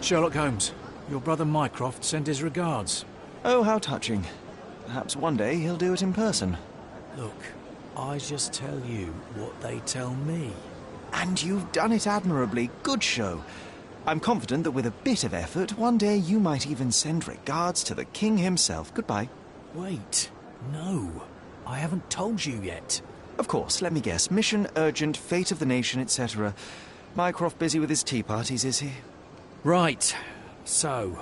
Sherlock Holmes, your brother Mycroft sent his regards. Oh, how touching. Perhaps one day he'll do it in person. Look, I just tell you what they tell me. And you've done it admirably. Good show. I'm confident that with a bit of effort, one day you might even send regards to the king himself. Goodbye. Wait, no. I haven't told you yet. Of course, let me guess. Mission urgent, fate of the nation, etc. Mycroft busy with his tea parties, is he? Right. So,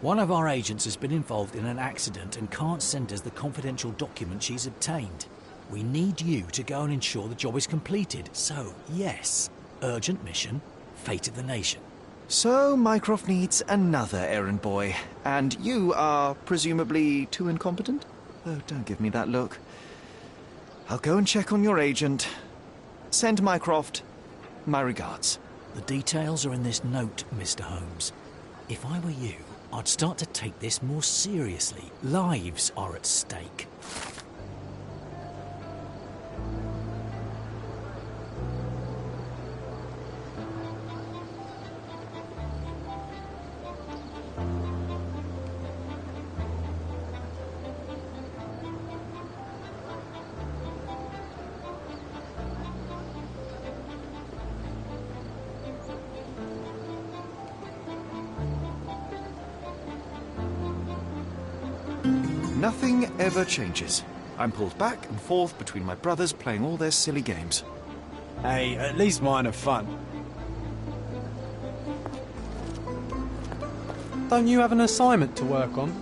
one of our agents has been involved in an accident and can't send us the confidential document she's obtained. We need you to go and ensure the job is completed. So, yes, urgent mission, fate of the nation. So, Mycroft needs another errand boy. And you are presumably too incompetent? Oh, don't give me that look. I'll go and check on your agent. Send Mycroft my regards. The details are in this note, Mr. Holmes. If I were you, I'd start to take this more seriously. Lives are at stake. Nothing ever changes. I'm pulled back and forth between my brothers playing all their silly games. Hey, at least mine are fun. Don't you have an assignment to work on?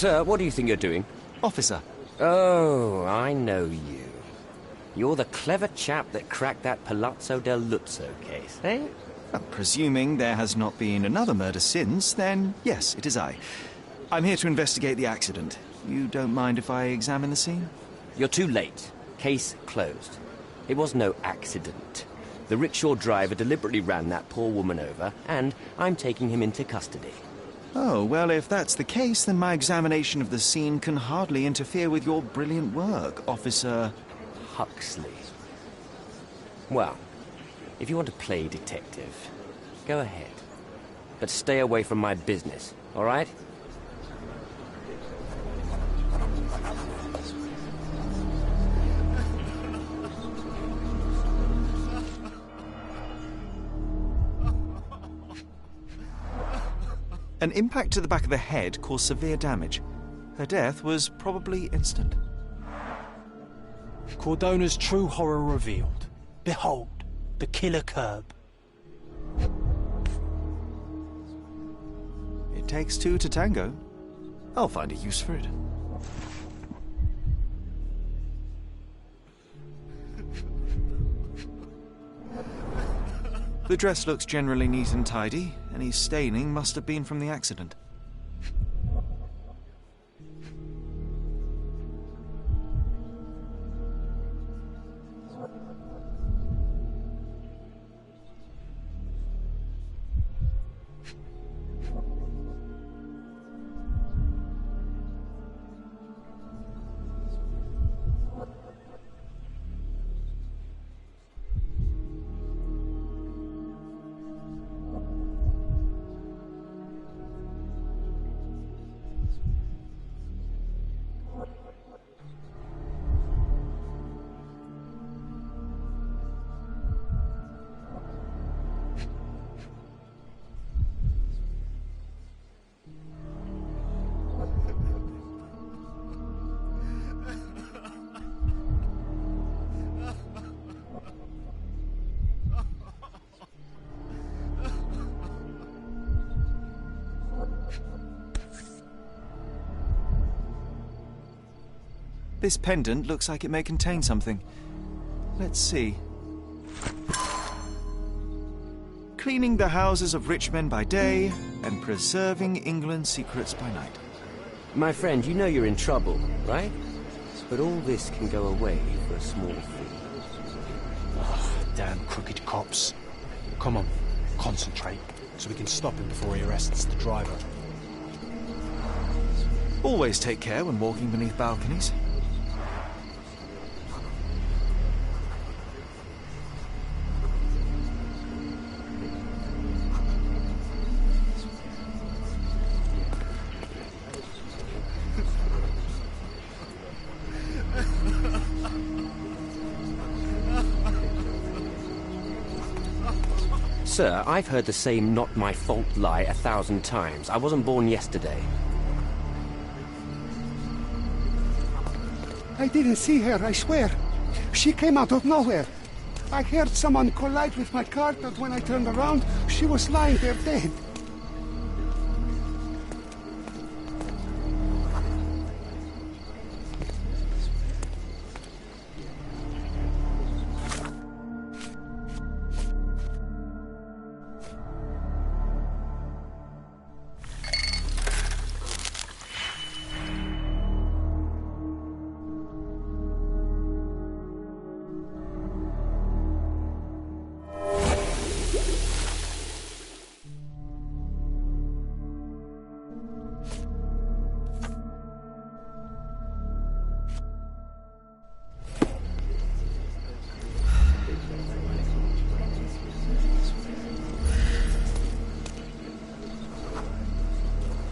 Sir, what do you think you're doing? Officer. Oh, I know you. You're the clever chap that cracked that Palazzo del Luzzo case, eh? Presuming there has not been another murder since, then yes, it is I. I'm here to investigate the accident. You don't mind if I examine the scene? You're too late. Case closed. It was no accident. The rickshaw driver deliberately ran that poor woman over, and I'm taking him into custody. Oh, well, if that's the case, then my examination of the scene can hardly interfere with your brilliant work, Officer Huxley. Well, if you want to play detective, go ahead. But stay away from my business, all right? An impact to the back of the head caused severe damage. Her death was probably instant. Cordona's true horror revealed. Behold, the killer curb. It takes two to tango. I'll find a use for it. The dress looks generally neat and tidy. Any staining must have been from the accident. This pendant looks like it may contain something. Let's see. Cleaning the houses of rich men by day and preserving England's secrets by night. My friend, you know you're in trouble, right? But all this can go away for a small fee. Oh, damn crooked cops. Come on, concentrate, so we can stop him before he arrests the driver. Always take care when walking beneath balconies. Sir, I've heard the same not my fault lie 1,000 times. I wasn't born yesterday. I didn't see her, I swear. She came out of nowhere. I heard someone collide with my car, but when I turned around, she was lying there dead.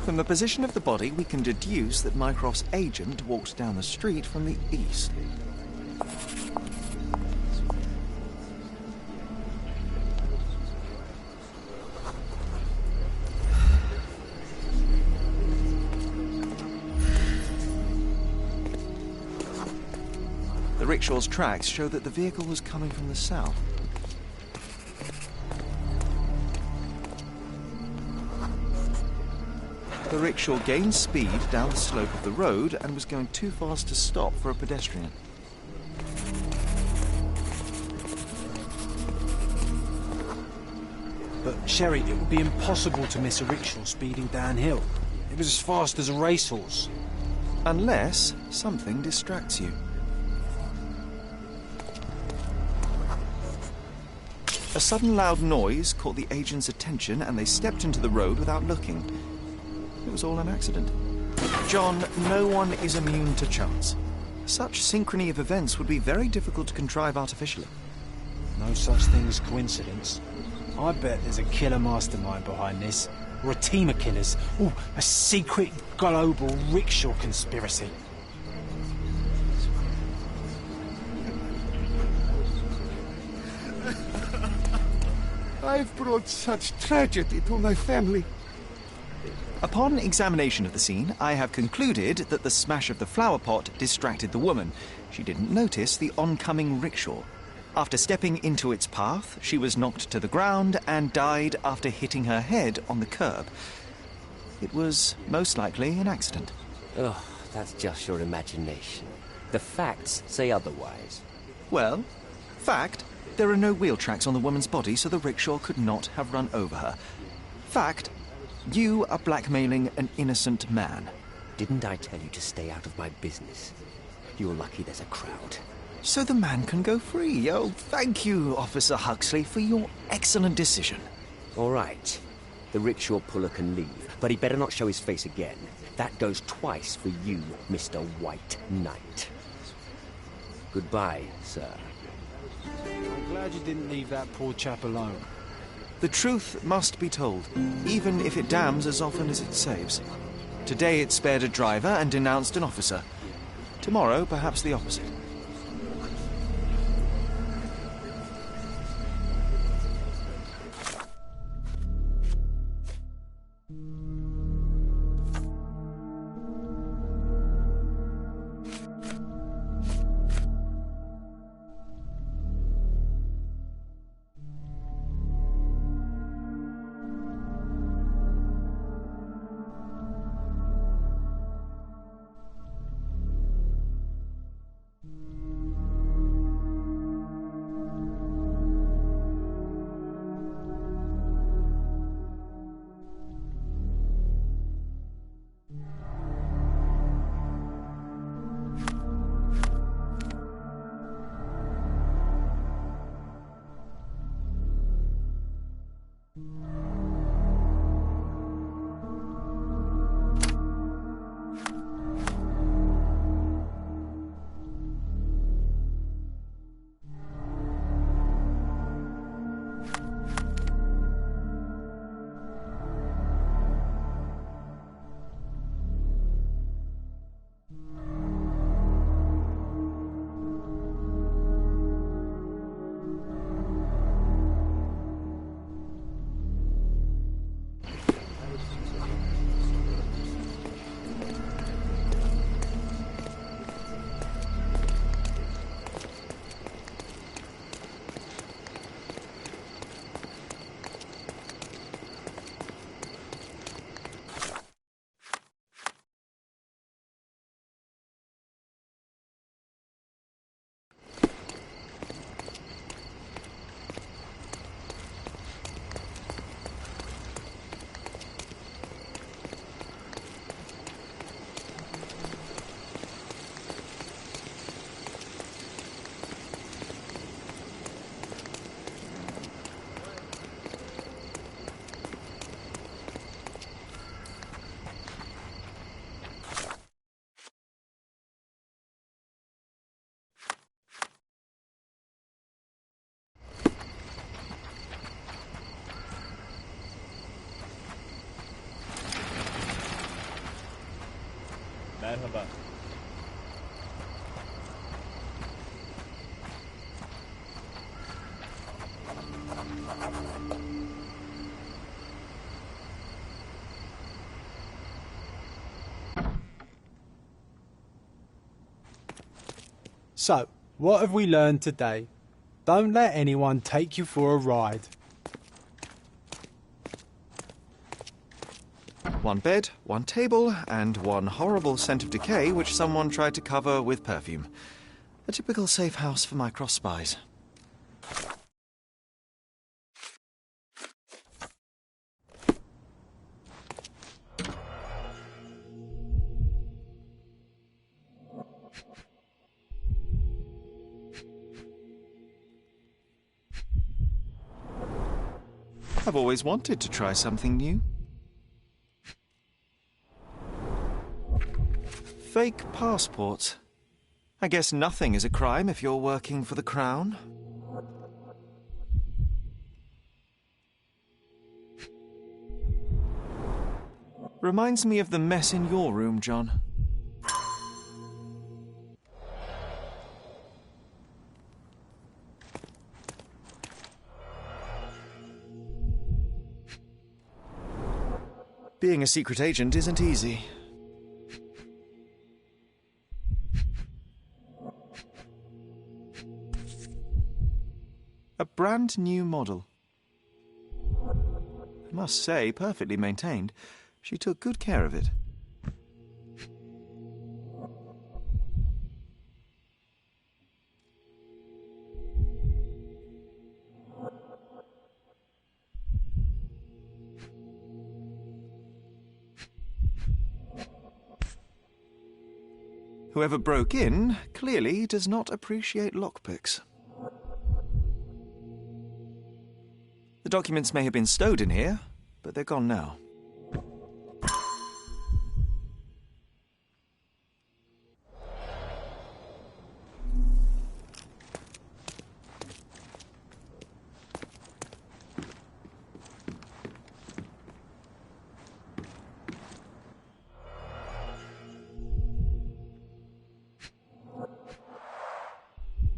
From the position of the body, we can deduce that Mycroft's agent walked down the street from the east. The rickshaw's tracks show that the vehicle was coming from the south. The rickshaw gained speed down the slope of the road and was going too fast to stop for a pedestrian. But, Sherry, it would be impossible to miss a rickshaw speeding downhill. It was as fast as a racehorse. Unless something distracts you. A sudden loud noise caught the agent's attention and they stepped into the road without looking. It was all an accident. John, no one is immune to chance. Such synchrony of events would be very difficult to contrive artificially. No such thing as coincidence. I bet there's a killer mastermind behind this. Or a team of killers. Or a secret global rickshaw conspiracy. I've brought such tragedy to my family. Upon examination of the scene, I have concluded that the smash of the flower pot distracted the woman. She didn't notice the oncoming rickshaw. After stepping into its path, she was knocked to the ground and died after hitting her head on the curb. It was most likely an accident. Oh, that's just your imagination. The facts say otherwise. Well, fact, there are no wheel tracks on the woman's body, so the rickshaw could not have run over her. Fact, you are blackmailing an innocent man. Didn't I tell you to stay out of my business? You're lucky there's a crowd. So the man can go free. Oh, thank you, Officer Huxley, for your excellent decision. All right. The rickshaw puller can leave, but he better not show his face again. That goes twice for you, Mr. White Knight. Goodbye, sir. I'm glad you didn't leave that poor chap alone. The truth must be told, even if it damns as often as it saves. Today it spared a driver and denounced an officer. Tomorrow, perhaps the opposite. Merhaba. So, what have we learned today? Don't let anyone take you for a ride. One bed, one table, and one horrible scent of decay which someone tried to cover with perfume. A typical safe house for Mycroft spies. I've always wanted to try something new. Fake passports. I guess nothing is a crime if you're working for the Crown. Reminds me of the mess in your room, John. Being a secret agent isn't easy. A brand new model. I must say, perfectly maintained. She took good care of it. Whoever broke in clearly does not appreciate lockpicks. The documents may have been stowed in here, but they're gone now.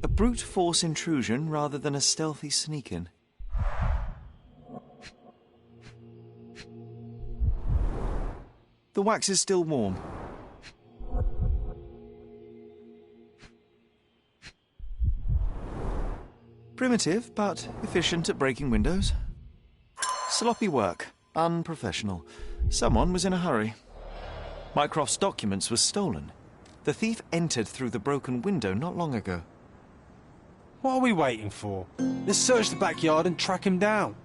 A brute force intrusion rather than a stealthy sneak-in. The wax is still warm. Primitive, but efficient at breaking windows. Sloppy work. Unprofessional. Someone was in a hurry. Mycroft's documents were stolen. The thief entered through the broken window not long ago. What are we waiting for? Let's search the backyard and track him down.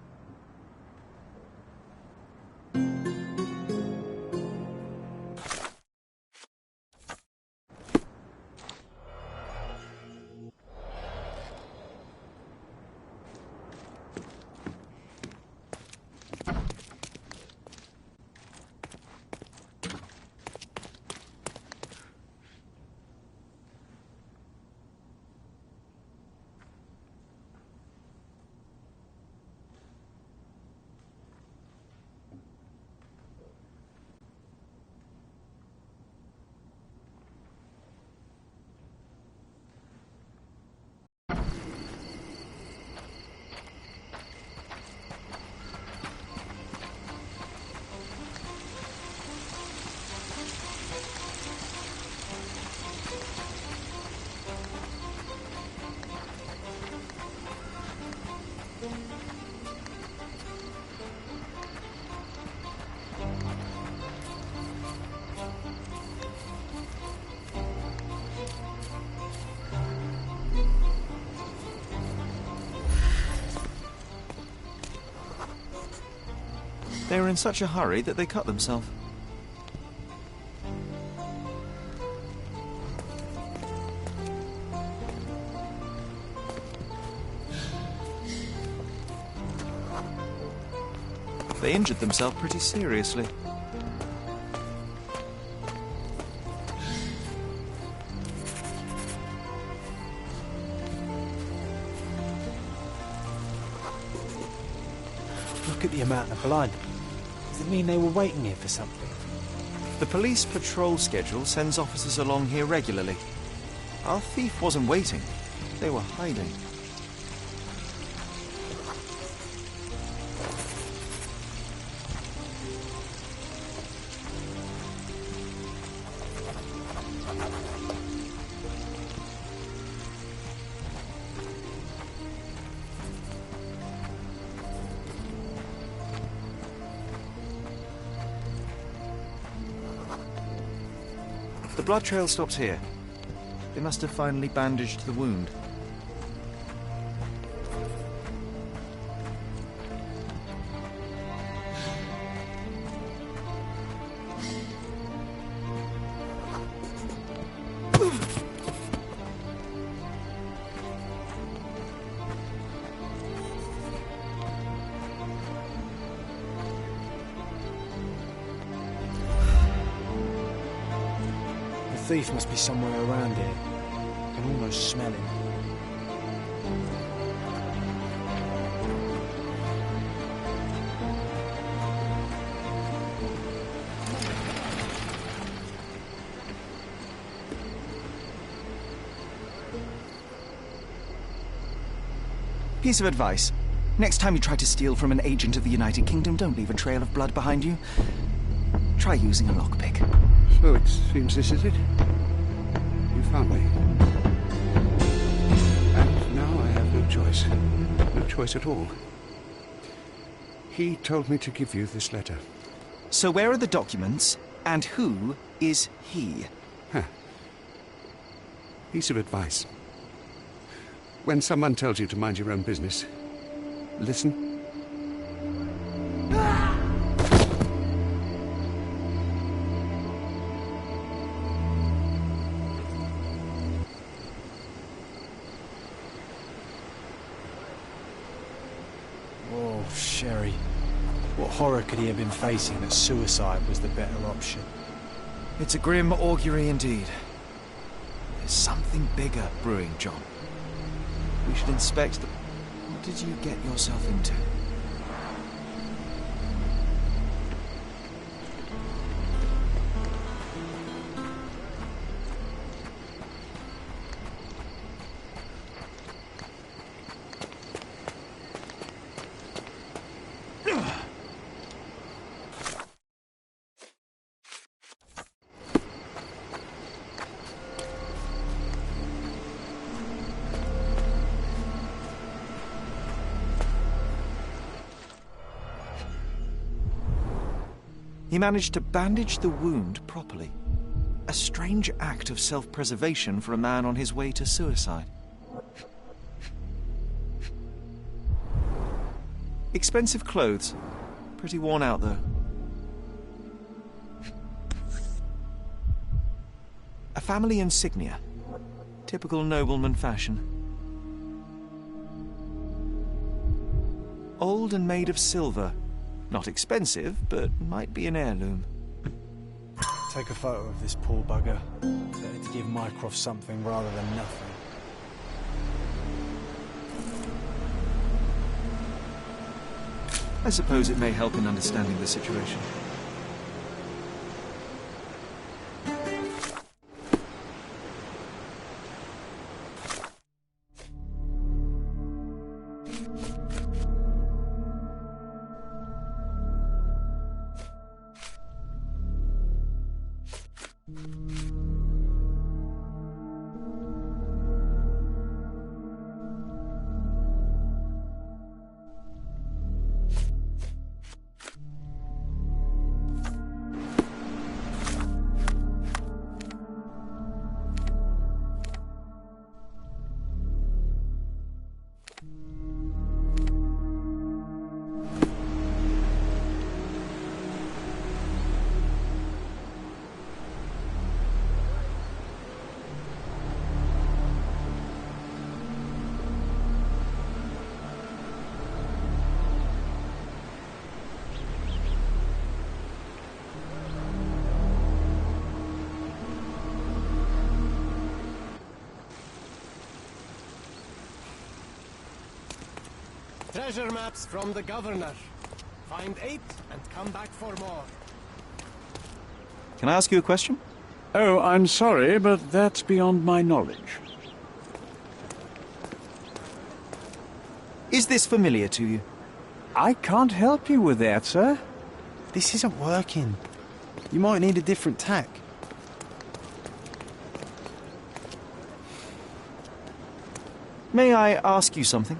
They were in such a hurry that they cut themselves. They injured themselves pretty seriously. Look at the amount of blood. Does it mean they were waiting here for something? The police patrol schedule sends officers along here regularly. Our thief wasn't waiting. They were hiding. The blood trail stops here. They must have finally bandaged the wound. The thief must be somewhere around here. I can almost smell him. Piece of advice. Next time you try to steal from an agent of the United Kingdom, don't leave a trail of blood behind you. Try using a lockpick. So it seems this is it. You found me. And now I have no choice. No choice at all. He told me to give you this letter. So where are the documents, and who is he? Piece of advice. When someone tells you to mind your own business, listen. Oh, Sherry. What horror could he have been facing that suicide was the better option? It's a grim augury indeed. There's something bigger brewing, John. We should inspect the... What did you get yourself into? He managed to bandage the wound properly. A strange act of self-preservation for a man on his way to suicide. Expensive clothes. Pretty worn out, though. A family insignia. Typical nobleman fashion. Old and made of silver. Not expensive, but might be an heirloom. Take a photo of this poor bugger. Better to give Mycroft something rather than nothing. I suppose it may help in understanding the situation. Treasure maps from the governor. Find 8 and come back for more. Can I ask you a question? Oh, I'm sorry, but that's beyond my knowledge. Is this familiar to you? I can't help you with that, sir. This isn't working. You might need a different tack. May I ask you something?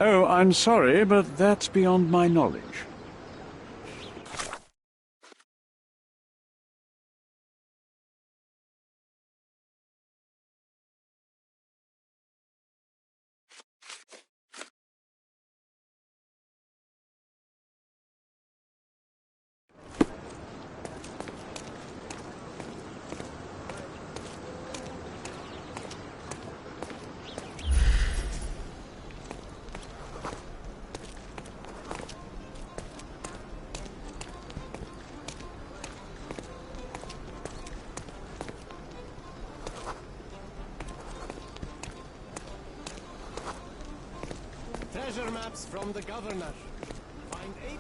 Oh, I'm sorry, but that's beyond my knowledge. Treasure maps from the governor. Find 8,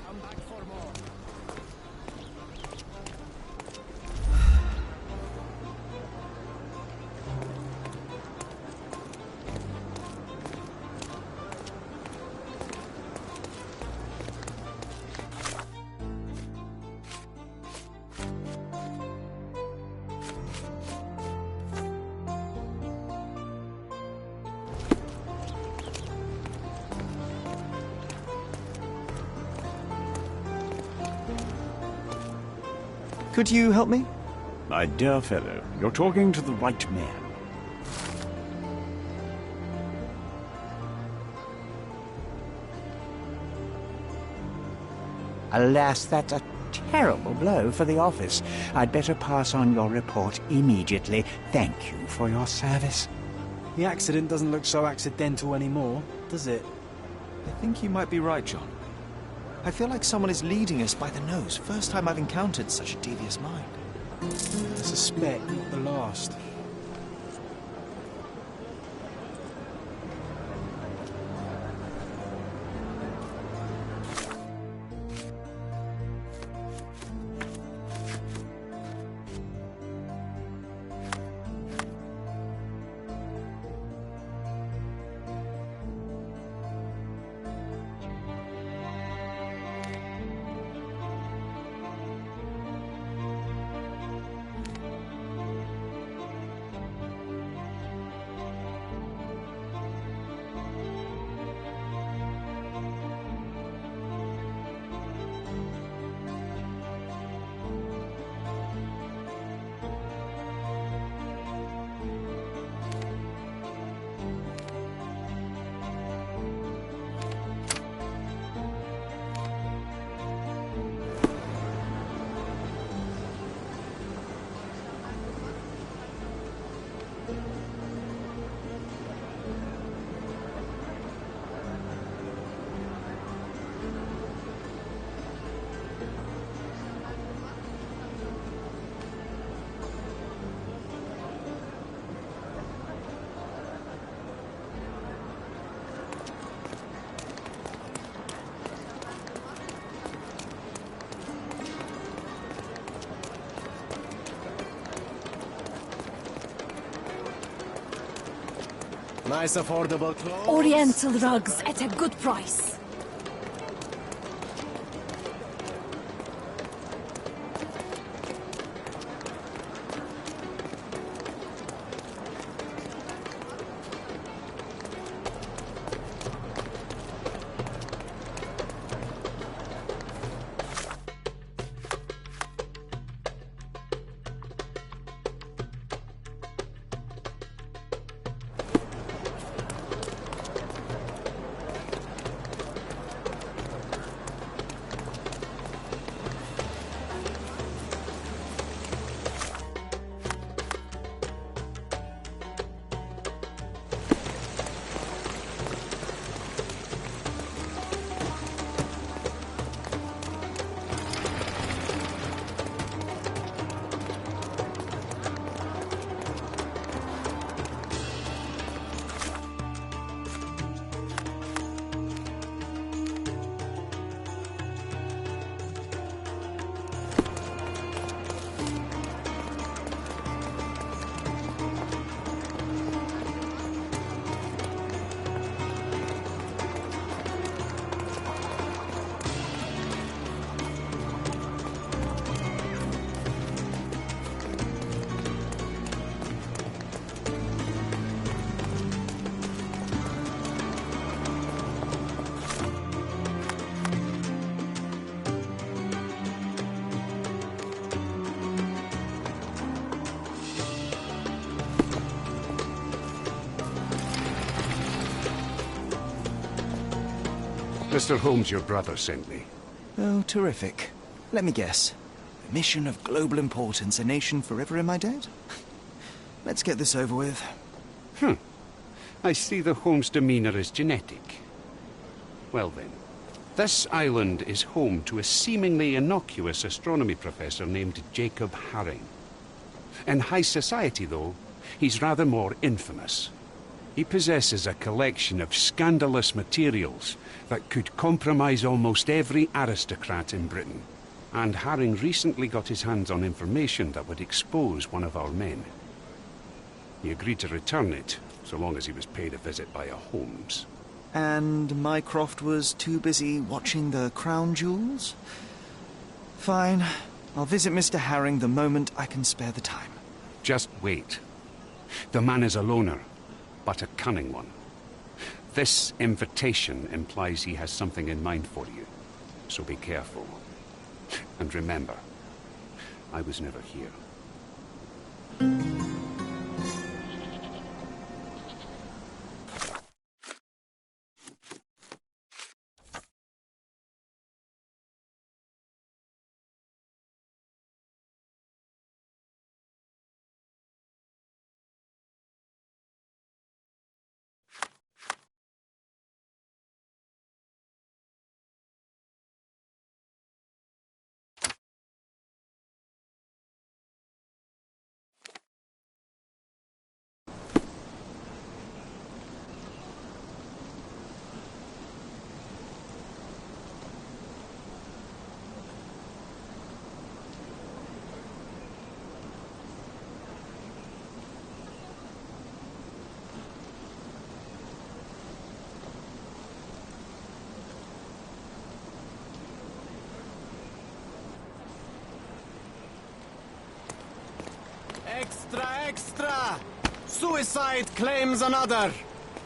come back for more. Could you help me? My dear fellow, you're talking to the right man. Alas, that's a terrible blow for the office. I'd better pass on your report immediately. Thank you for your service. The accident doesn't look so accidental anymore, does it? I think you might be right, John. I feel like someone is leading us by the nose. First time I've encountered such a devious mind. I suspect not the last. Nice affordable clothes. Oriental rugs at a good price. Mr. Holmes, your brother sent me. Oh, terrific. Let me guess. A mission of global importance, a nation forever in my debt? Let's get this over with. I see the Holmes demeanor is genetic. Well then, this island is home to a seemingly innocuous astronomy professor named Jacob Haring. In high society, though, he's rather more infamous. He possesses a collection of scandalous materials that could compromise almost every aristocrat in Britain. And Haring recently got his hands on information that would expose one of our men. He agreed to return it, so long as he was paid a visit by a Holmes. And Mycroft was too busy watching the crown jewels? Fine. I'll visit Mr. Haring the moment I can spare the time. Just wait. The man is a loner, but a cunning one. This invitation implies he has something in mind for you, so be careful. And remember, I was never here. Extra, extra! Suicide claims another.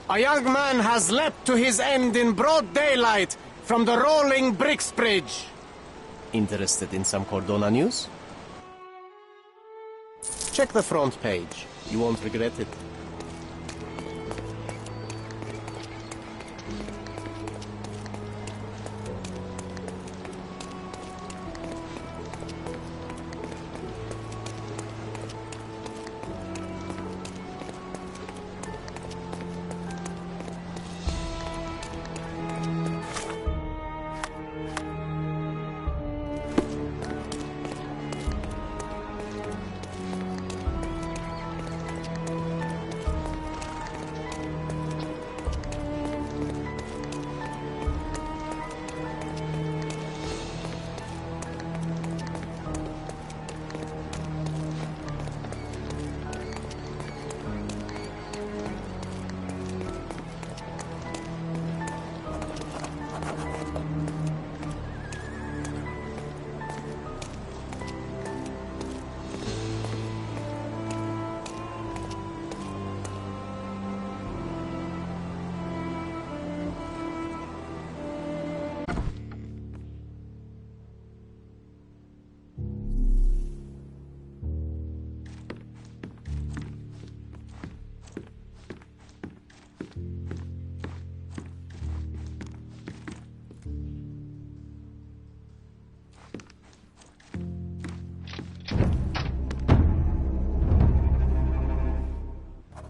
A young man has leapt to his end in broad daylight from the rolling bricks bridge. Interested in some Cordona news? Check the front page. You won't regret it.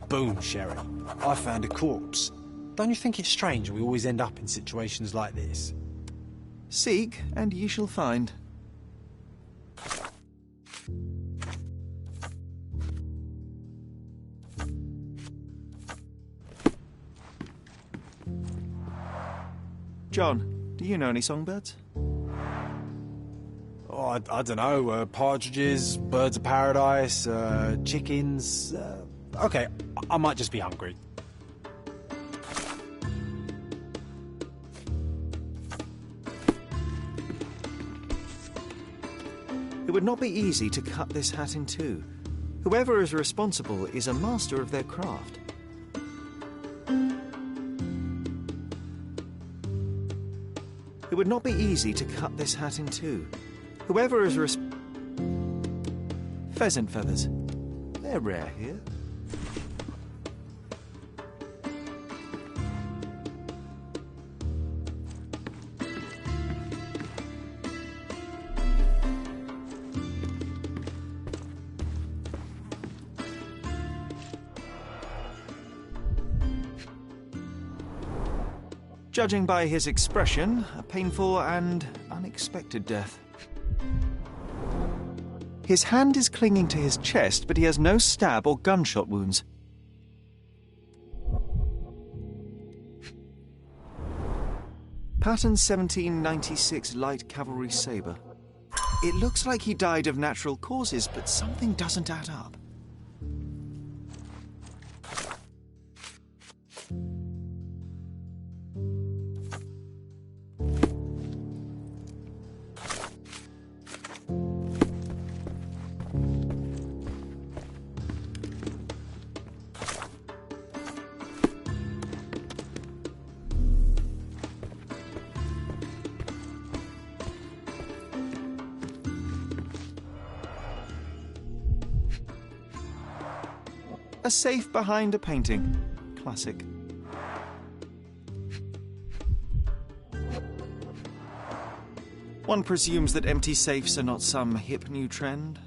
Boom, Sherry. I found a corpse. Don't you think it's strange we always end up in situations like this? Seek, and ye shall find. John, do you know any songbirds? Oh, I don't know. Partridges, birds of paradise, chickens. Okay, I might just be hungry. It would not be easy to cut this hat in two. Whoever is responsible is a master of their craft. It would not be easy to cut this hat in two. Whoever is pheasant feathers. They're rare here. Judging by his expression, a painful and unexpected death. His hand is clinging to his chest, but he has no stab or gunshot wounds. Pattern 1796 light cavalry saber. It looks like he died of natural causes, but something doesn't add up. A safe behind a painting. Classic. One presumes that empty safes are not some hip new trend.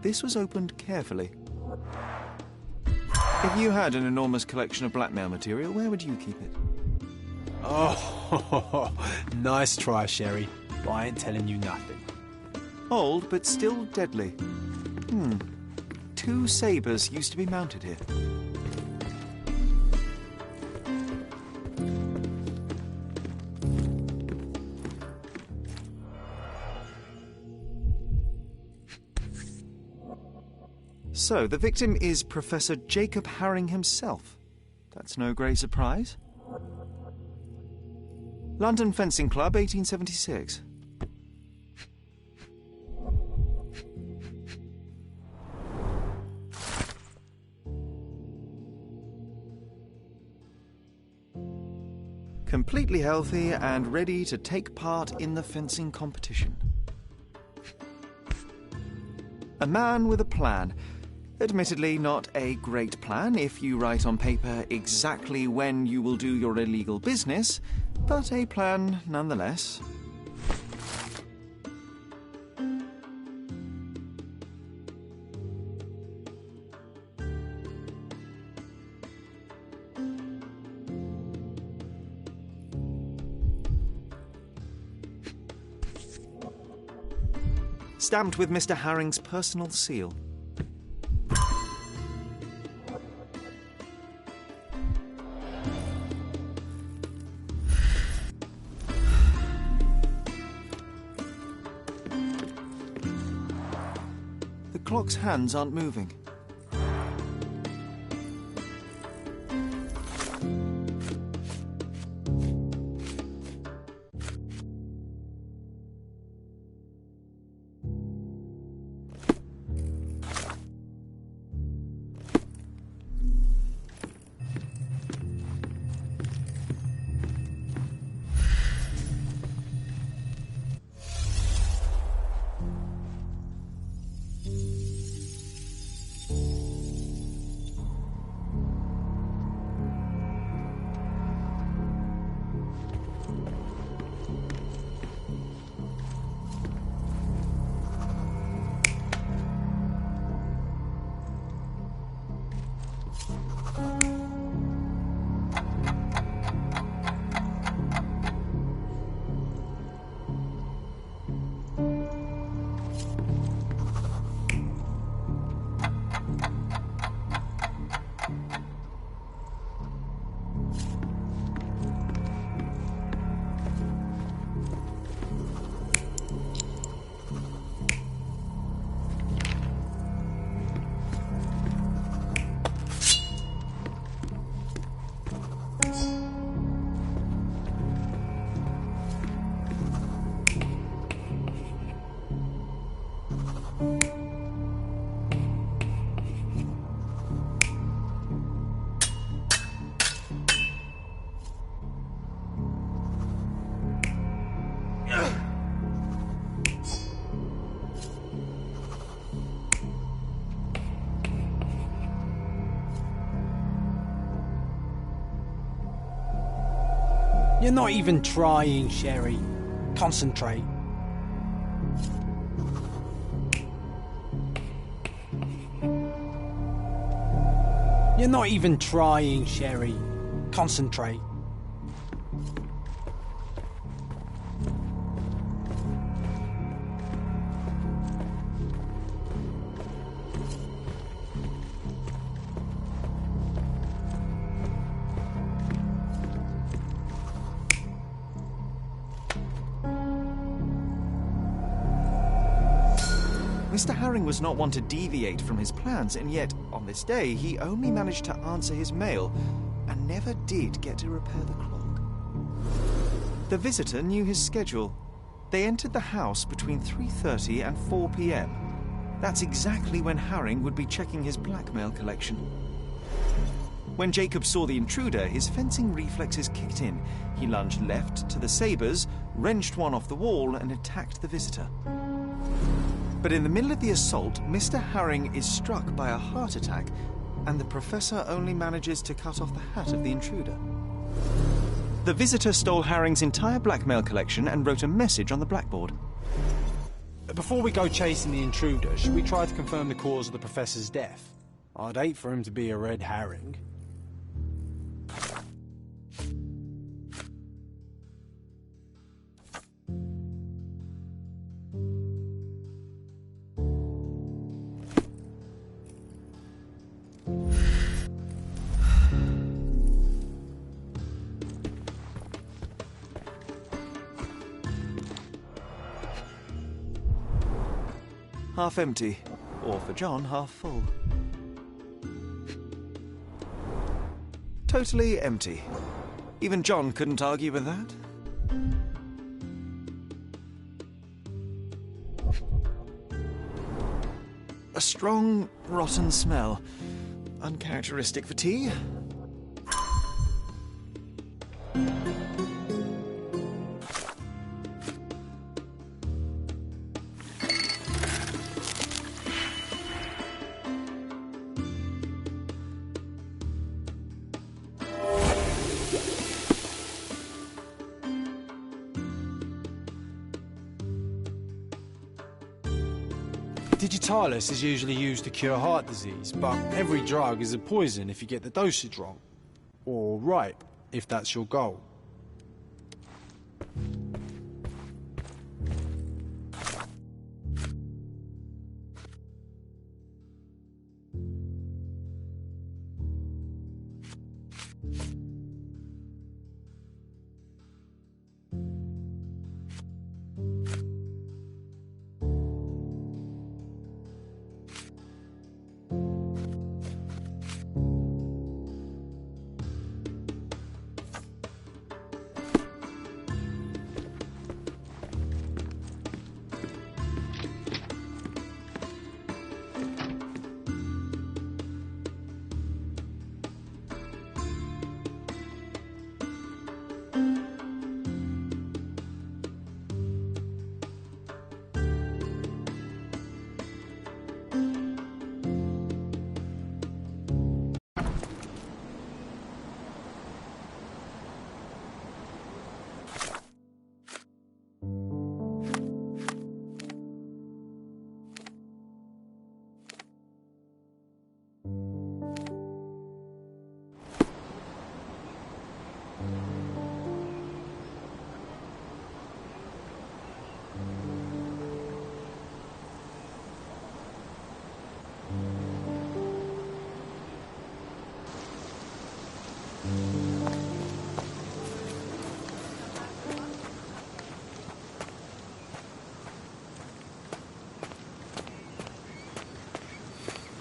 This was opened carefully. If you had an enormous collection of blackmail material, where would you keep it? Oh, nice try, Sherry. But I ain't telling you nothing. Old, but still deadly. 2 sabers used to be mounted here. So, the victim is Professor Jacob Haring himself. That's no great surprise. London Fencing Club, 1876. Completely healthy and ready to take part in the fencing competition. A man with a plan. Admittedly, not a great plan if you write on paper exactly when you will do your illegal business, but a plan nonetheless. Stamped with Mr. Haring's personal seal. The clock's hands aren't moving. You're not even trying, Sherry. Concentrate. You're not even trying, Sherry. Concentrate. Mr. Herring was not one to deviate from his plans, and yet, on this day, he only managed to answer his mail and never did get to repair the clock. The visitor knew his schedule. They entered the house between 3:30 and 4 p.m. That's exactly when Herring would be checking his blackmail collection. When Jacob saw the intruder, his fencing reflexes kicked in. He lunged left to the sabres, wrenched one off the wall, and attacked the visitor. But in the middle of the assault, Mr. Herring is struck by a heart attack, and the professor only manages to cut off the hat of the intruder. The visitor stole Herring's entire blackmail collection and wrote a message on the blackboard. Before we go chasing the intruder, should we try to confirm the cause of the professor's death? I'd hate for him to be a red herring. Half empty, or for John, half full. Totally empty. Even John couldn't argue with that. A strong, rotten smell. Uncharacteristic for tea. Digitalis is usually used to cure heart disease, but every drug is a poison if you get the dosage wrong. Or right, if that's your goal.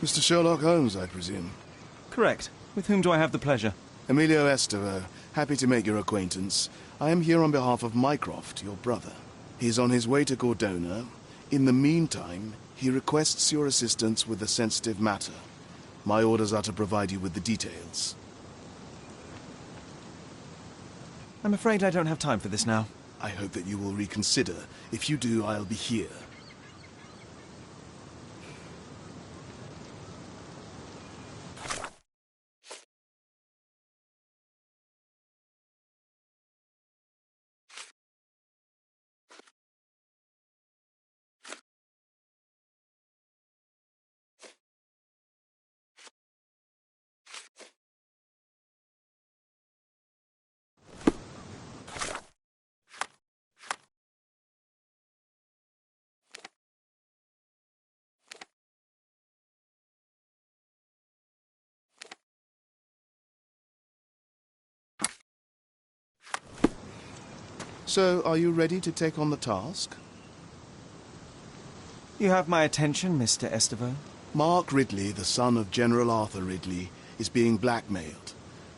Mr. Sherlock Holmes, I presume? Correct. With whom do I have the pleasure? Emilio Estevao. Happy to make your acquaintance. I am here on behalf of Mycroft, your brother. He's on his way to Cordona. In the meantime, he requests your assistance with a sensitive matter. My orders are to provide you with the details. I'm afraid I don't have time for this now. I hope that you will reconsider. If you do, I'll be here. So, are you ready to take on the task? You have my attention, Mr. Estevo. Mark Ridley, the son of General Arthur Ridley, is being blackmailed.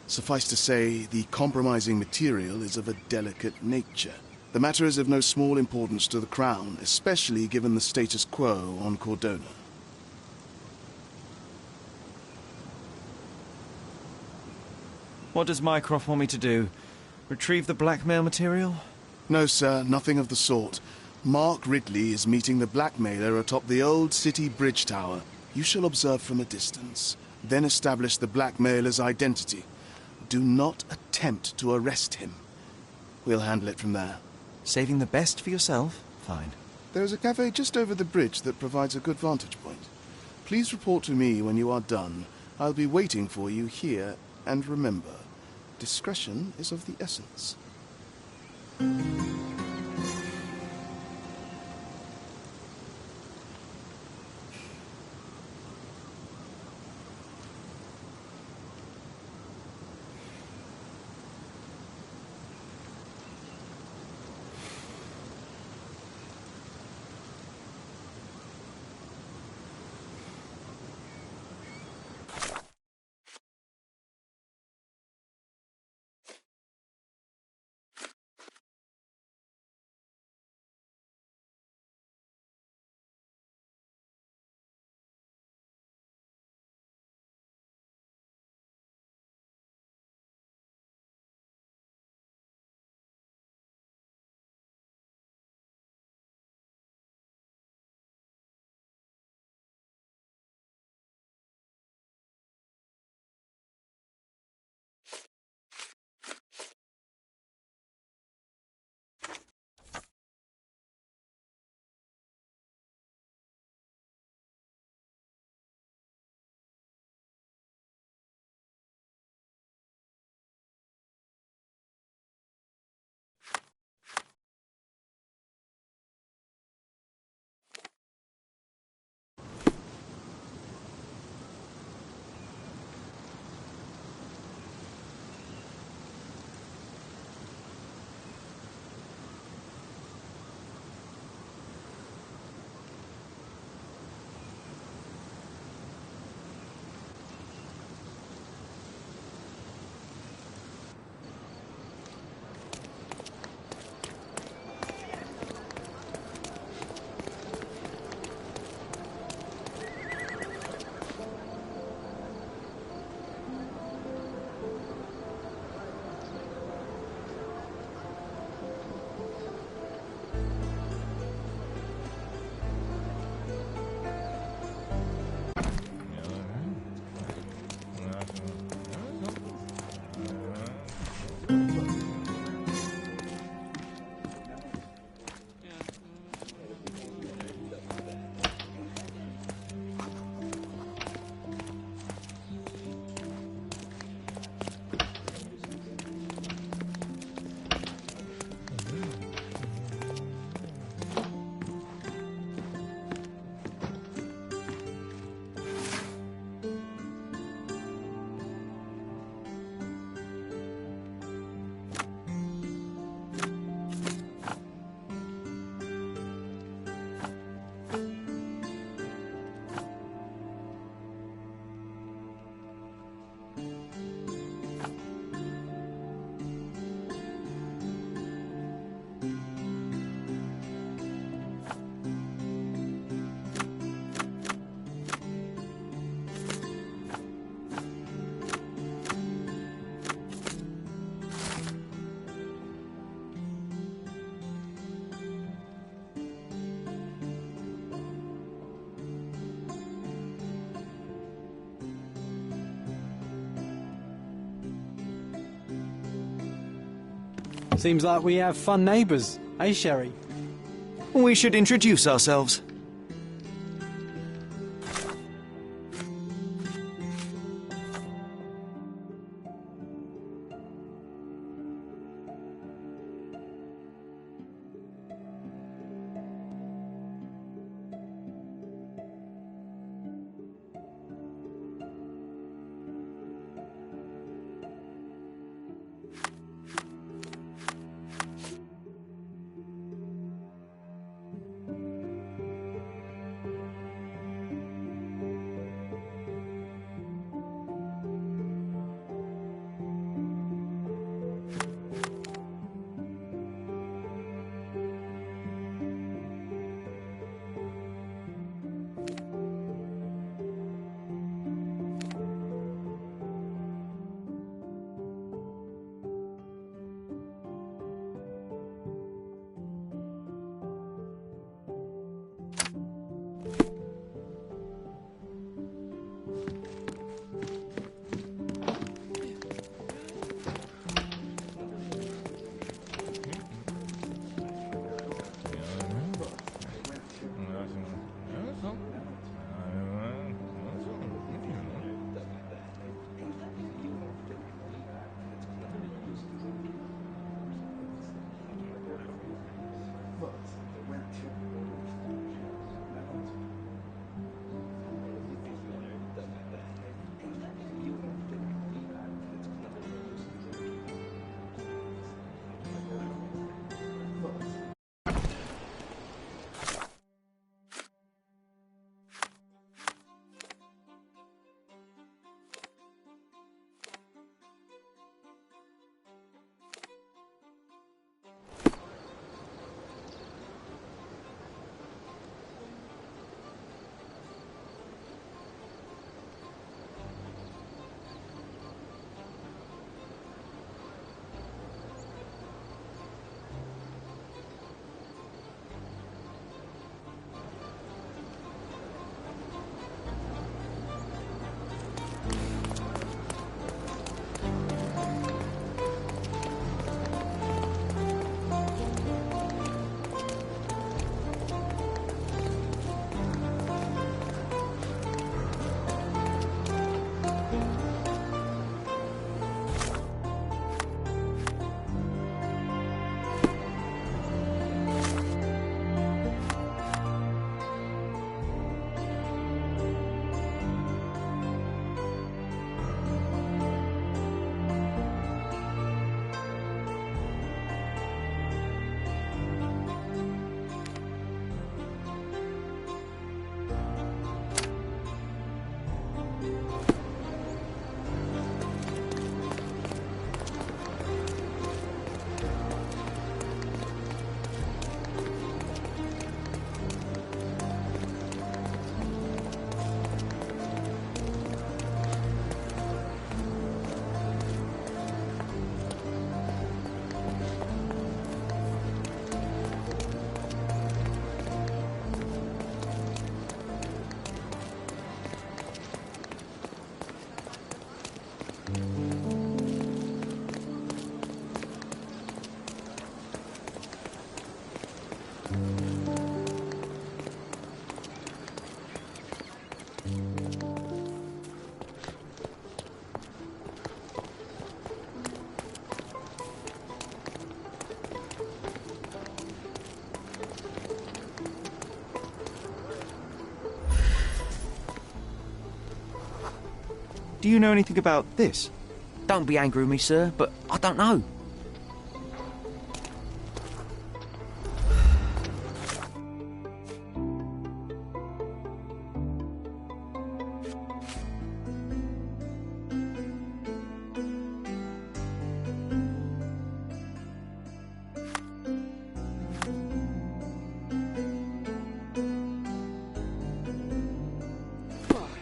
Suffice to say, the compromising material is of a delicate nature. The matter is of no small importance to the Crown, especially given the status quo on Cordona. What does Mycroft want me to do? Retrieve the blackmail material? No, sir, nothing of the sort. Mark Ridley is meeting the blackmailer atop the old city bridge tower. You shall observe from a distance, then establish the blackmailer's identity. Do not attempt to arrest him. We'll handle it from there. Saving the best for yourself? Fine. There's a cafe just over the bridge that provides a good vantage point. Please report to me when you are done. I'll be waiting for you here, and remember, discretion is of the essence. Seems like we have fun neighbours, eh, Sherry? We should introduce ourselves. Do you know anything about this? Don't be angry with me, sir, but I don't know.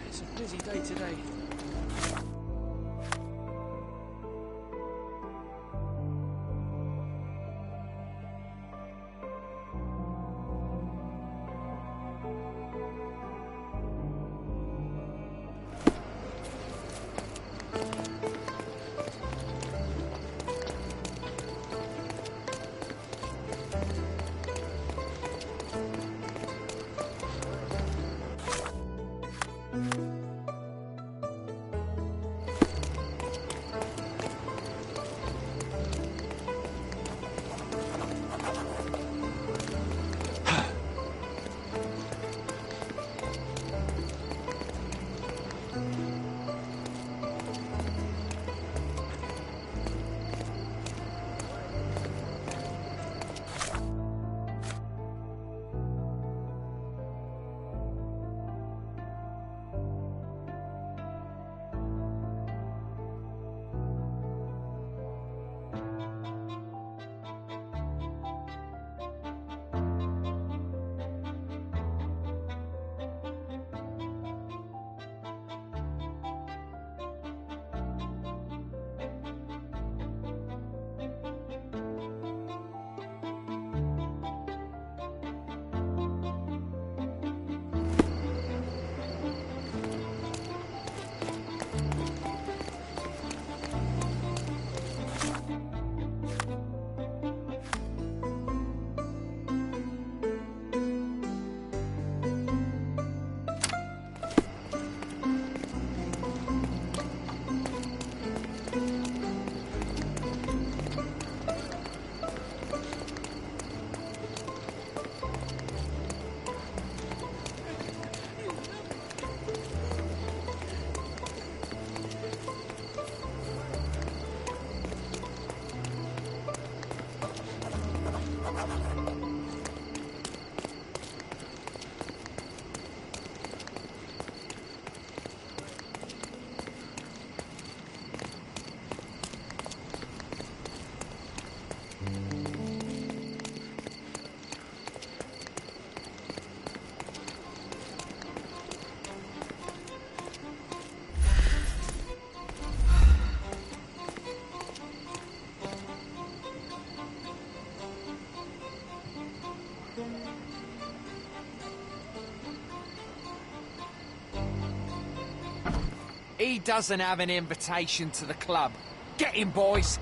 It's a busy day today. He doesn't have an invitation to the club. Get him, boys!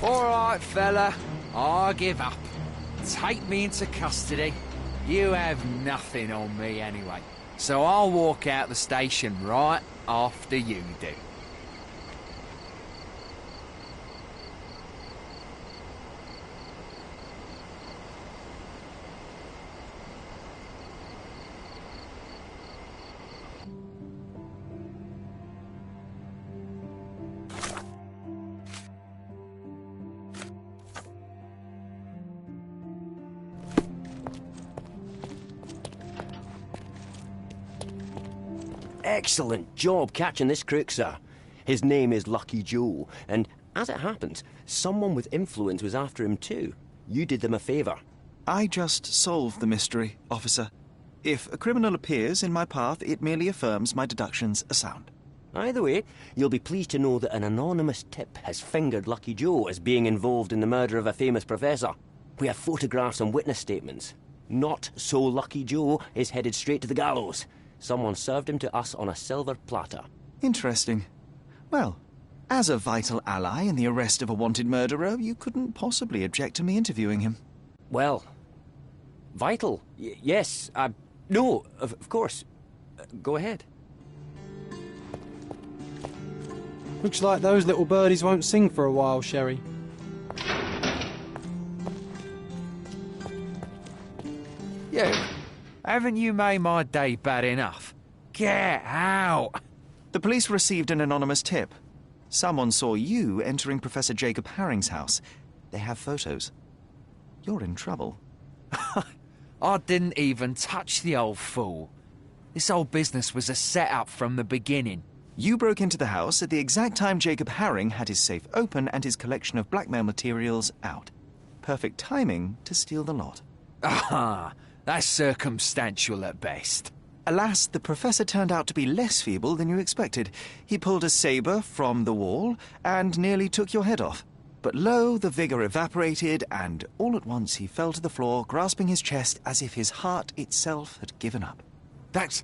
All right, fella. I give up. Take me into custody. You have nothing on me anyway. So I'll walk out the station right after you do. Excellent job catching this crook, sir. His name is Lucky Joe, and as it happens, someone with influence was after him too. You did them a favour. I just solved the mystery, officer. If a criminal appears in my path, it merely affirms my deductions are sound. Either way, you'll be pleased to know that an anonymous tip has fingered Lucky Joe as being involved in the murder of a famous professor. We have photographs and witness statements. Not so Lucky Joe is headed straight to the gallows. Someone served him to us on a silver platter. Interesting. Well, as a vital ally in the arrest of a wanted murderer, you couldn't possibly object to me interviewing him. Well, vital? Yes. No, of course. Go ahead. Looks like those little birdies won't sing for a while, Sherry. You. Haven't you made my day bad enough? Get out! The police received an anonymous tip. Someone saw you entering Professor Jacob Haring's house. They have photos. You're in trouble. I didn't even touch the old fool. This whole business was a setup from the beginning. You broke into the house at the exact time Jacob Haring had his safe open and his collection of blackmail materials out. Perfect timing to steal the lot. Ah, that's circumstantial at best. Alas, the professor turned out to be less feeble than you expected. He pulled a sabre from the wall and nearly took your head off. But lo, the vigour evaporated, and all at once he fell to the floor, grasping his chest as if his heart itself had given up. That's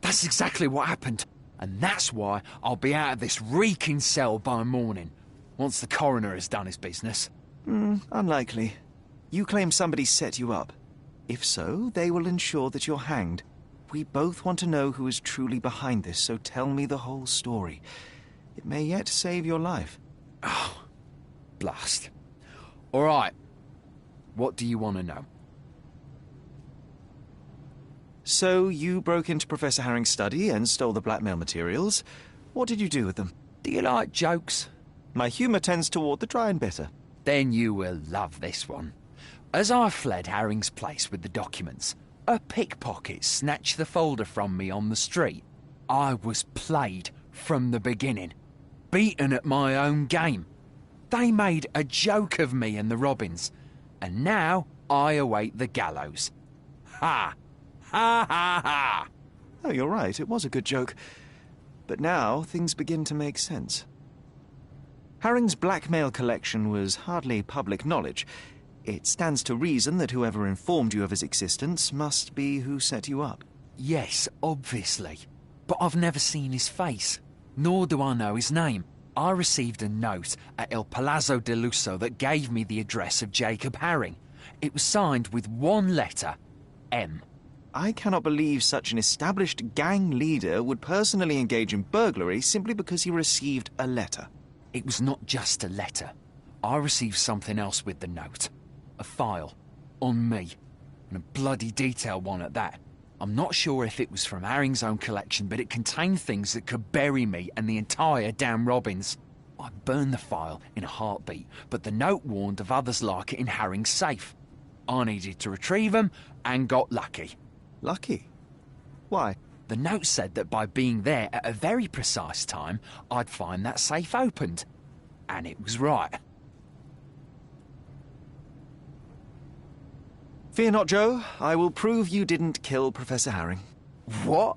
exactly what happened. And that's why I'll be out of this reeking cell by morning, once the coroner has done his business. Unlikely. You claim somebody set you up. If so, they will ensure that you're hanged. We both want to know who is truly behind this, so tell me the whole story. It may yet save your life. Oh, blast. All right. What do you want to know? So, you broke into Professor Haring's study and stole the blackmail materials. What did you do with them? Do you like jokes? My humour tends toward the dry and bitter. Then you will love this one. As I fled Haring's place with the documents, a pickpocket snatched the folder from me on the street. I was played from the beginning, beaten at my own game. They made a joke of me and the Robins, and now I await the gallows. Ha! Ha ha ha! Oh, you're right, it was a good joke. But now things begin to make sense. Haring's blackmail collection was hardly public knowledge. It stands to reason that whoever informed you of his existence must be who set you up. Yes, obviously. But I've never seen his face, nor do I know his name. I received a note at El Palazzo de Lusso that gave me the address of Jacob Haring. It was signed with one letter, M. I cannot believe such an established gang leader would personally engage in burglary simply because he received a letter. It was not just a letter. I received something else with the note. A file. On me. And a bloody detailed one at that. I'm not sure if it was from Haring's own collection, but it contained things that could bury me and the entire damn Robins. I burned the file in a heartbeat, but the note warned of others like it in Haring's safe. I needed to retrieve them, and got lucky. Lucky? Why? The note said that by being there at a very precise time, I'd find that safe opened. And it was right. Fear not, Joe. I will prove you didn't kill Professor Haring. What?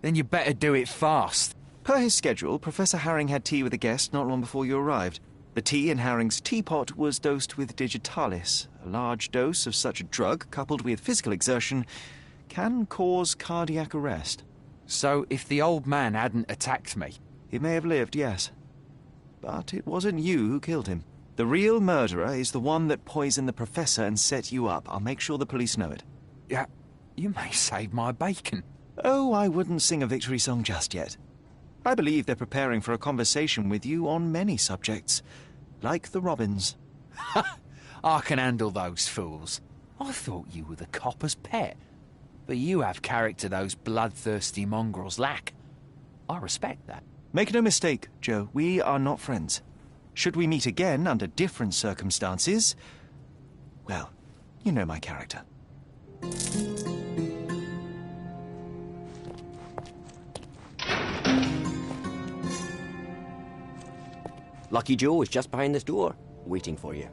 Then you better do it fast. Per his schedule, Professor Haring had tea with a guest not long before you arrived. The tea in Haring's teapot was dosed with digitalis. A large dose of such a drug, coupled with physical exertion, can cause cardiac arrest. So if the old man hadn't attacked me... He may have lived, yes. But it wasn't you who killed him. The real murderer is the one that poisoned the professor and set you up. I'll make sure the police know it. Yeah, you may save my bacon. Oh, I wouldn't sing a victory song just yet. I believe they're preparing for a conversation with you on many subjects, like the Robins. I can handle those fools. I thought you were the copper's pet. But you have character those bloodthirsty mongrels lack. I respect that. Make no mistake, Joe, we are not friends. Should we meet again under different circumstances, well, you know my character. Lucky Joe is just behind this door, waiting for you.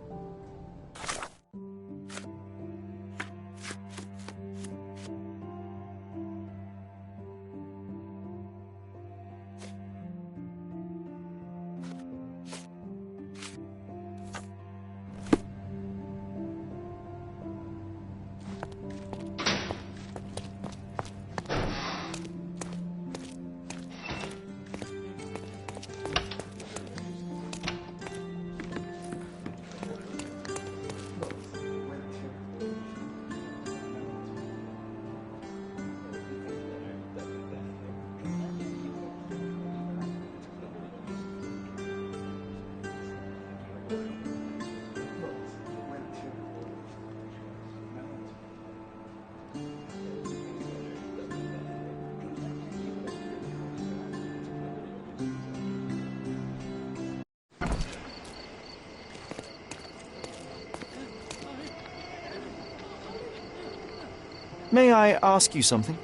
May I ask you something?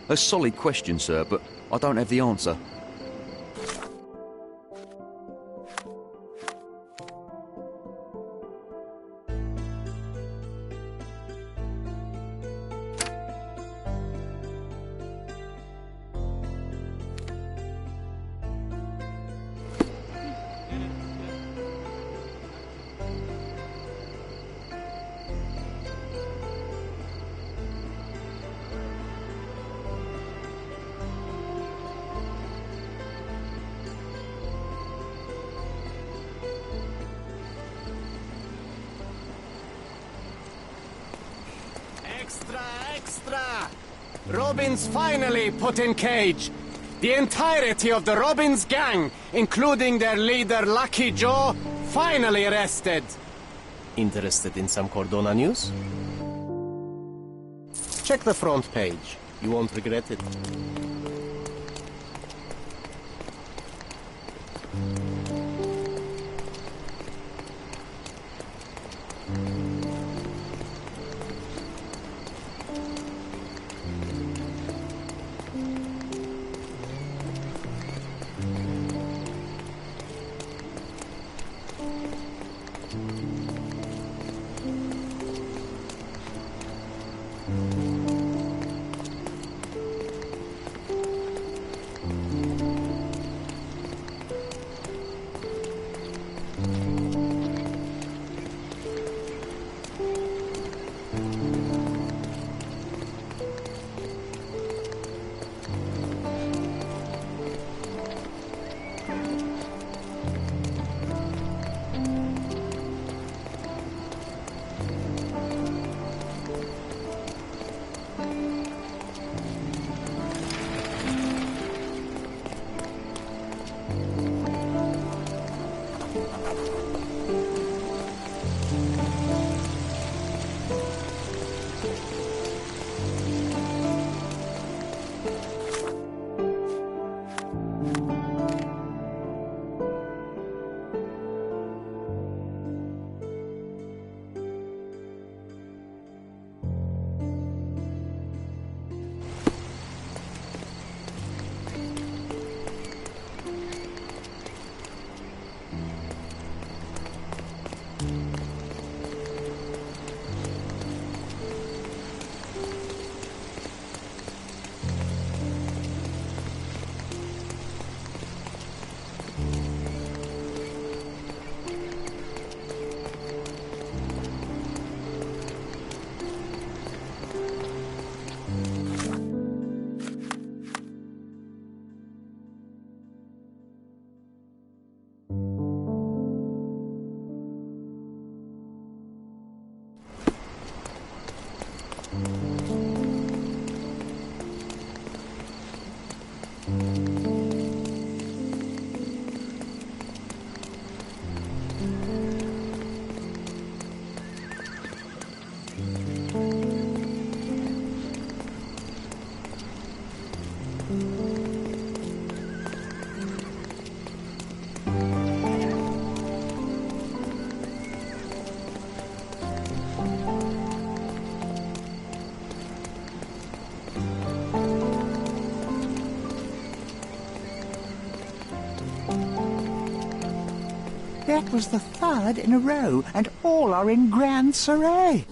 A solid question, sir, but I don't have the answer. Extra, extra! Robin's finally put in cage. The entirety of the Robins gang, including their leader Lucky Joe, finally arrested. Interested in some Cordona news? Check the front page. You won't regret it. That was the third in a row, and all are in grand array.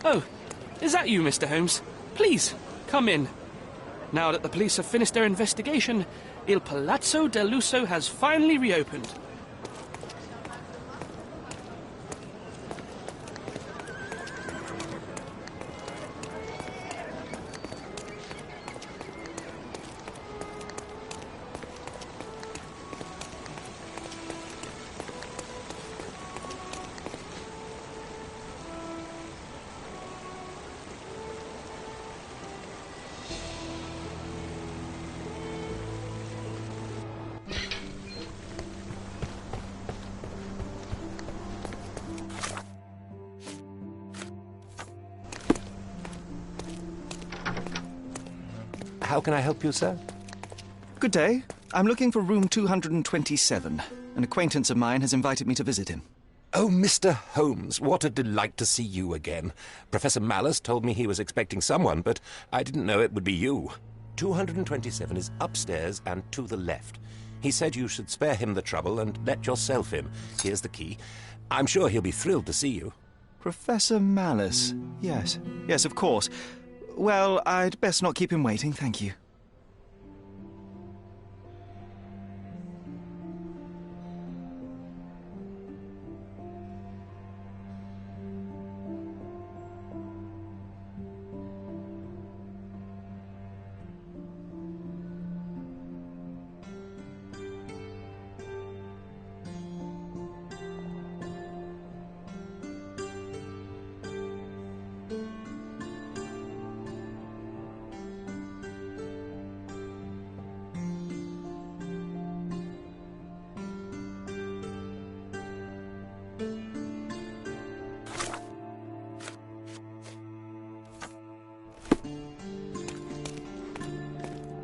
Oh, is that you, Mr. Holmes? Please, come in. Now that the police have finished their investigation, Il Palazzo del Lusso has finally reopened. How can I help you, sir? Good day. I'm looking for room 227. An acquaintance of mine has invited me to visit him. Oh, Mr. Holmes, what a delight to see you again. Professor Malice told me he was expecting someone, but I didn't know it would be you. 227 is upstairs and to the left. He said you should spare him the trouble and let yourself in. Here's the key. I'm sure he'll be thrilled to see you. Professor Malice. Yes. Yes, of course. Well, I'd best not keep him waiting, thank you.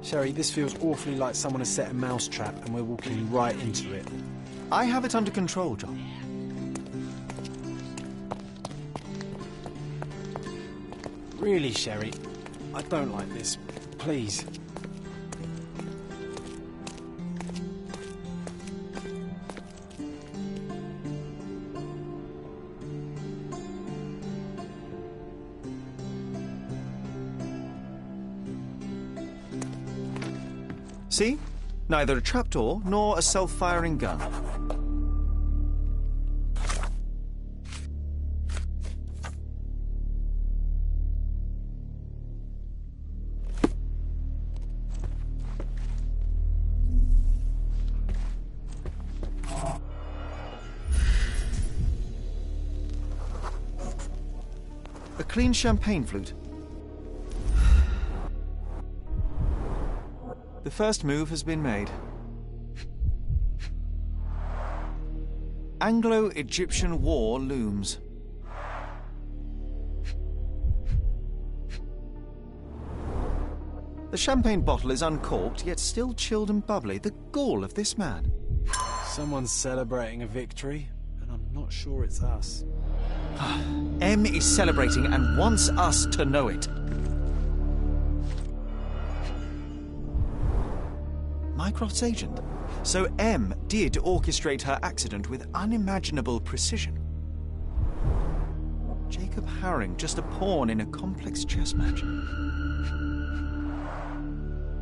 Sherry, this feels awfully like someone has set a mousetrap and we're walking right into it. I have it under control, John. Really, Sherry? I don't like this. Please. See? Neither a trapdoor nor a self-firing gun. A clean champagne flute. The first move has been made. Anglo-Egyptian war looms. The champagne bottle is uncorked, yet still chilled and bubbly. The gall of this man. Someone's celebrating a victory, and I'm not sure it's us. M is celebrating and wants us to know it. Mycroft's agent. So M did orchestrate her accident with unimaginable precision. Jacob Haring, just a pawn in a complex chess match.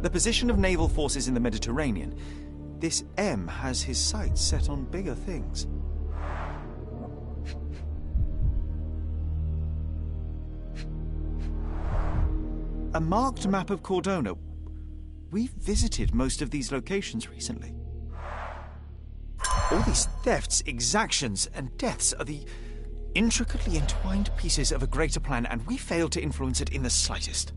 The position of naval forces in the Mediterranean. This M has his sights set on bigger things. A marked map of Cordona. We've visited most of these locations recently. All these thefts, exactions, and deaths are the intricately entwined pieces of a greater plan, and we failed to influence it in the slightest.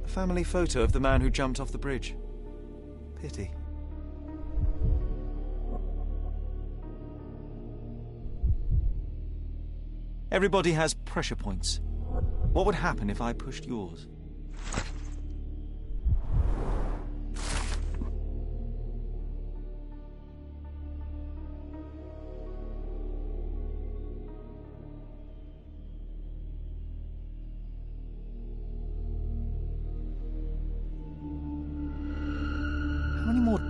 A family photo of the man who jumped off the bridge. Pity. Everybody has pressure points. What would happen if I pushed yours?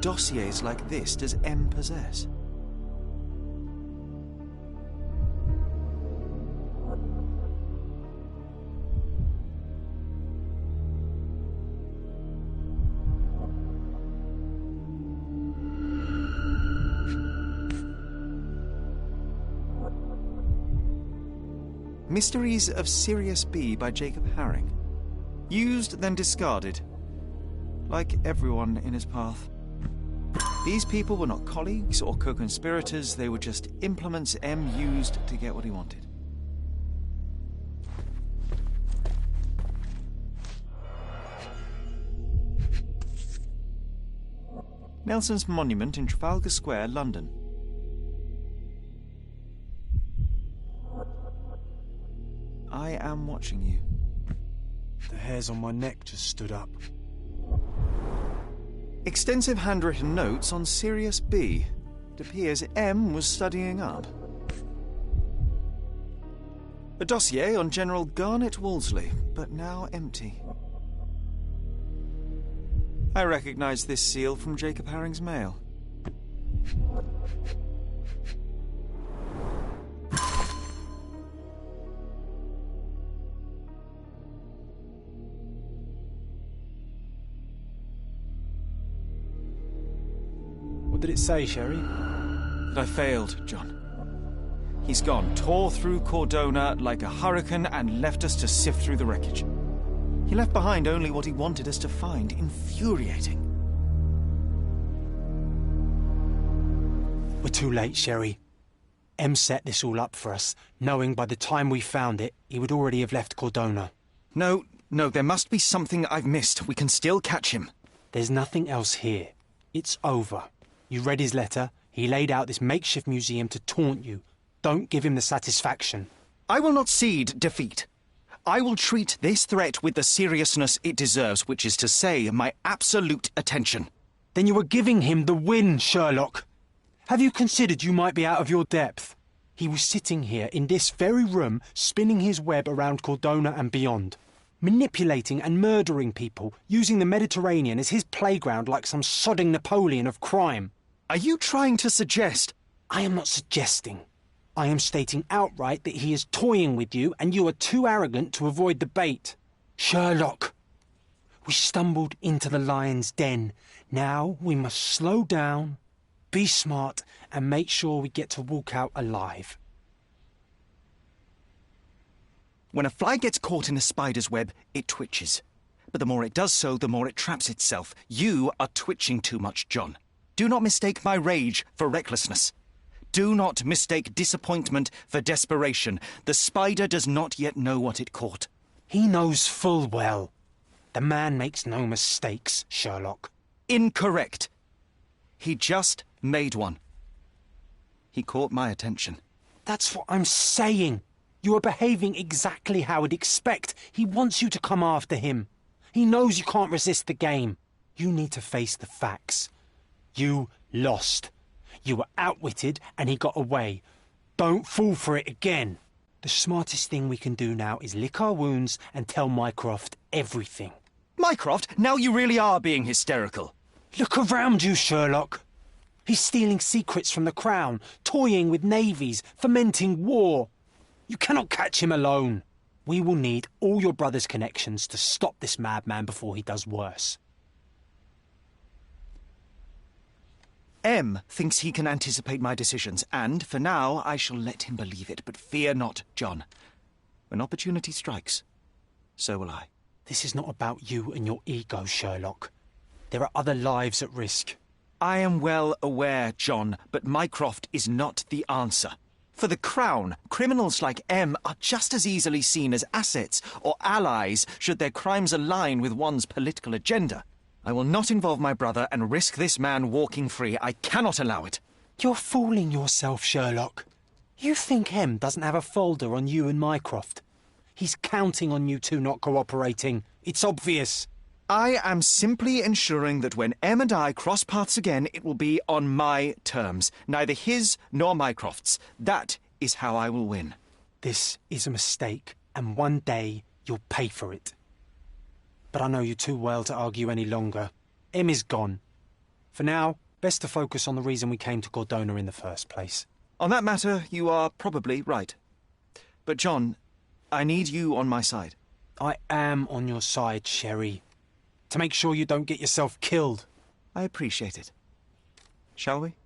dossiers like this does M possess? Mysteries of Sirius B by Jacob Haring. Used, then discarded. Like everyone in his path. These people were not colleagues or co-conspirators, they were just implements M used to get what he wanted. Nelson's Monument in Trafalgar Square, London. I am watching you. The hairs on my neck just stood up. Extensive handwritten notes on Sirius B. It appears M was studying up. A dossier on General Garnet Wolseley, but now empty. I recognize this seal from Jacob Haring's mail. What did it say, Sherry? That I failed, John. He's gone, tore through Cordona like a hurricane and left us to sift through the wreckage. He left behind only what he wanted us to find. Infuriating. We're too late, Sherry. M set this all up for us, knowing by the time we found it, he would already have left Cordona. No, there must be something I've missed. We can still catch him. There's nothing else here. It's over. You read his letter. He laid out this makeshift museum to taunt you. Don't give him the satisfaction. I will not cede defeat. I will treat this threat with the seriousness it deserves, which is to say, my absolute attention. Then you are giving him the win, Sherlock. Have you considered you might be out of your depth? He was sitting here in this very room, spinning his web around Cordona and beyond, manipulating and murdering people, using the Mediterranean as his playground like some sodding Napoleon of crime. Are you trying to suggest? I am not suggesting. I am stating outright that he is toying with you and you are too arrogant to avoid the bait. Sherlock, we stumbled into the lion's den. Now we must slow down, be smart, and make sure we get to walk out alive. When a fly gets caught in a spider's web, it twitches. But the more it does so, the more it traps itself. You are twitching too much, John. Do not mistake my rage for recklessness. Do not mistake disappointment for desperation. The spider does not yet know what it caught. He knows full well. The man makes no mistakes, Sherlock. Incorrect. He just made one. He caught my attention. That's what I'm saying. You are behaving exactly how I'd expect. He wants you to come after him. He knows you can't resist the game. You need to face the facts. You lost. You were outwitted and he got away. Don't fall for it again. The smartest thing we can do now is lick our wounds and tell Mycroft everything. Mycroft, now you really are being hysterical. Look around you, Sherlock. He's stealing secrets from the Crown, toying with navies, fomenting war. You cannot catch him alone. We will need all your brother's connections to stop this madman before he does worse. M thinks he can anticipate my decisions, and for now I shall let him believe it. But fear not, John. When opportunity strikes, so will I. This is not about you and your ego, Sherlock. There are other lives at risk. I am well aware, John, but Mycroft is not the answer. For the Crown, criminals like M are just as easily seen as assets or allies should their crimes align with one's political agenda. I will not involve my brother and risk this man walking free. I cannot allow it. You're fooling yourself, Sherlock. You think M doesn't have a folder on you and Mycroft? He's counting on you two not cooperating. It's obvious. I am simply ensuring that when M and I cross paths again, it will be on my terms. Neither his nor Mycroft's. That is how I will win. This is a mistake, and one day you'll pay for it. But I know you too well to argue any longer. M is gone. For now, best to focus on the reason we came to Cordona in the first place. On that matter, you are probably right. But John, I need you on my side. I am on your side, Sherry. To make sure you don't get yourself killed. I appreciate it. Shall we?